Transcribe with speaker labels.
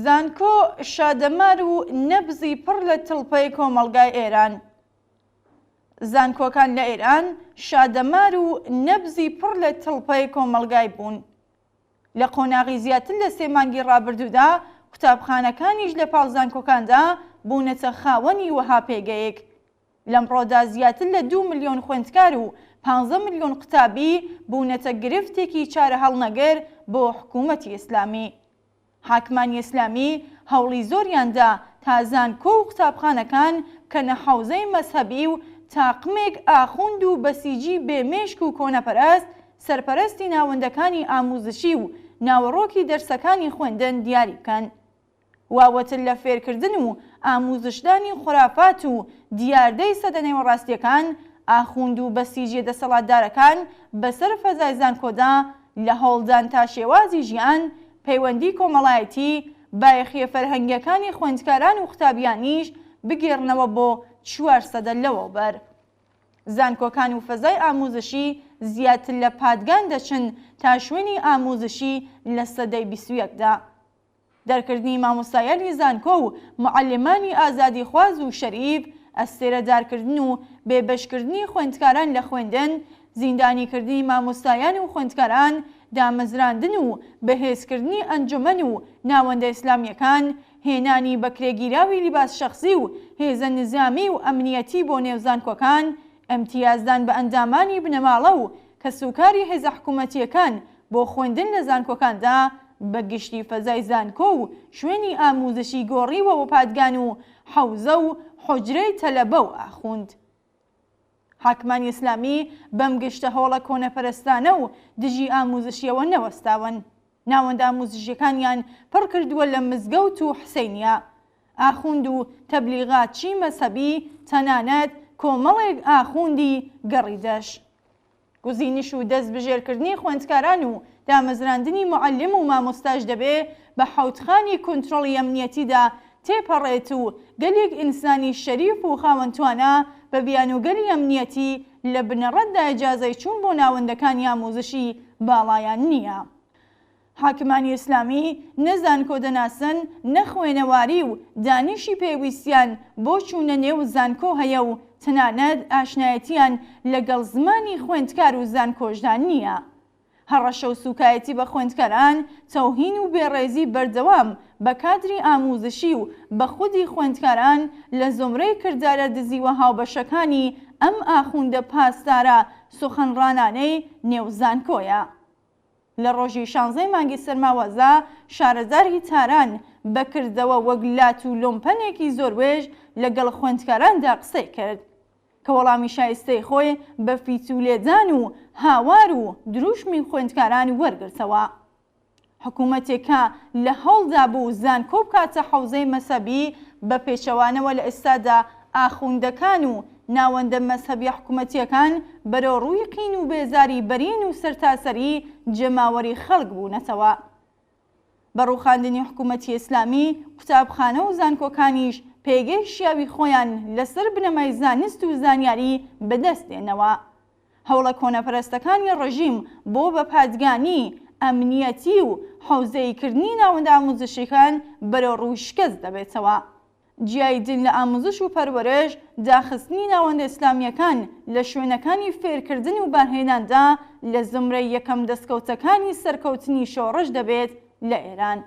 Speaker 1: زانکۆ شادەمار و نەبزی پڕ لە تڵپەی کۆمەڵگای ئێران. زانکۆکان لە ئێران شادەمار و نەبزی پڕ لە تڵپەی کۆمەڵگای بوون. لە قۆناغی زیاتر لە 3 مانگی ڕابردوودا قوتابخانەکانیش لە پاڵ زانکۆکاندا بوونەتە خاوەنی وەها پێگەیەک. لەمڕۆدا زیاتر لە 2 ملیۆن خوێندکار و 15 ملیۆن قوتابی بوونەتە گرفتێکی چارە هەڵنەگەر بۆ حکوومەتی ئیسلامی. حاکمانی ئیسلامی هەوڵی زۆریاندا تا زانکۆ و قوتابخانەکان کە نەحەوزەی مەزهەبی و تاقمێک ئاخوند و بەسیجی بێمێشک و کۆنەپەرست سەرپەرستی ناوەندەکانی ئاموزشی و ناوەڕۆکی دەرسەکانی خوێندن دیاری بکەن. واوەتر لە فێرکردن و ئاموزشدانی خورافات و دیاردەی سەدە نێوەڕاستیەکان ئاخوند و بەسیجی دەسەڵاتدارەکان بەسەر فەزای زانکۆدا لە هەوڵدان تا شێوازی ژیان پەیوەندی کۆمەڵایەتی بایەخیە فەرهەنگیەکانی خوێندکاران و قوتابیانیش بگێڕنەوە بۆ 4 سەدە لەوەبەر. زانکۆکان و فەزای ئاموزشی زیاتر لە پادگان دەچن تا شوێنی ئاموزشی لە سەدەی 21دا. دەرکردنی مامۆستایانی زانکۆ و معلمانی ئازادی خواز و شەریف، ئەستێرەدارکردن و بێبەشکردنی خوێندکاران لە خوێندن، زیندانیکردنی مامۆستایان و خوێندکاران، دامەزراندن و بەهێزکردنی ئەنجومەن و ناوەندە ئیسلامیەکان، هێنانی بەکرێگیراوی لیباس شەخسی و هێزە نظامی و ئەمنیەتی بۆ نێو زانکۆکان، ئەمتیازدان بە ئەندامانی بنەماڵە و کەسوکاری هێزە حکوومەتیەکان بۆ خوێندن لە زانکۆکاندا بەگشتی فەزای زانکۆ و شوێنی ئاموزشی گۆڕیوە بۆ پادگان و حەوزە و حوجرەی تەلەبە و ئاخوند. حاکمانی ئیسلامی بەم گشتە هەوڵە کۆنەپەرستانە و دژی ئاموزشیەوە نەوەستاون. ناوەندە ئاموزشیەکانیان پڕ کردووە لە مزگەوت و حسەینیە. ئاخوند و تەبلیغاتچی مەزهەبی تەنانەت کۆمەڵێک ئاخوندی گەڕیدەش. گزینش و دەستبژێرکردنی خوێندکاران و دامەزراندنی معلم و مامۆستاش دەبێ بە حەوتخانی کۆنتڕۆڵی ئەمنیەتیدا تێپەڕێت و گەلێک ئینسانی شەریف و خاوەنتوانە بە بیانوگەلی ئەمنیەتی لە بنەڕەتدا ئیجازەی چوون بۆ ناوەندەکانی ئاموزشی باڵایان نییە. حاکمانی ئیسلامی نەزانکۆ دەناسن، نەخوێنەواری و دانیشی پێویستیان بۆ چوونە نێو زانکۆ هەیە و تەنانەت ئاشنایەتیان لەگەڵ زمانی خوێندکار و زانکۆشدا نییە. هەڕەشە و سوکایەتی بە خوێندکاران، تەوهین و بێڕێزی بەردەوام بە کادری ئاموزشی و بە خودی خوێندکاران لە زۆمرەی کردارە دزیوە هاوبەشەکانی ئەم ئاخوندە پاسدارە سوخەنڕانانەی نێو زانکۆیە. لە ڕۆژی 16 مانگی سەرماوەزە شارەزای تاران بەکردەوە وەک لات و لۆمپەنێکی زۆروێژ لەگەڵ خوێندکاراندا قسەی کرد کە وەڵامی شایستەی خۆی بە فیتولێدان و هاوار و دروشمی خوێندکاران وەرگرتەوە. حکوومەتێکە لە هەوڵدا بوو زانکۆ بکاتە حەوزەی مەزهەبی بە پێچەوانەوە لە ئێستادا ئاخوندەکان و ناوەندە مەزهەبی حکوومەتیەکان بەرەو ڕووی قین و بێزاری بەرین و سەرتاسەری جەماوەری خەڵک بوونەتەوە. بە ڕووخاندنی حکوومەتی ئیسلامی قوتابخانە و زانکۆکانیش پێگەی شیاوی خۆیان لەسەر بنەمای زانست و زانیاری بەدەست دێنەوە. هەوڵە کۆنەپەرستەکانی ڕژیم بۆ بە پادگانی، ئەمنیەتی و حەوزەیکردنی ناوەندە ئاموزشیەکان بەرەو ڕووی شکست دەبێتەوە. جیای دل لە ئاموزش و پەروەرش، داخستنی ناوەندە ئیسلامیەکان لە شوێنەکانی فێرکردن و بارهێناندا لە زمرەی یەکەم دەستکەوتەکانی سەرکەوتنی شۆڕش دەبێت لە ئێران.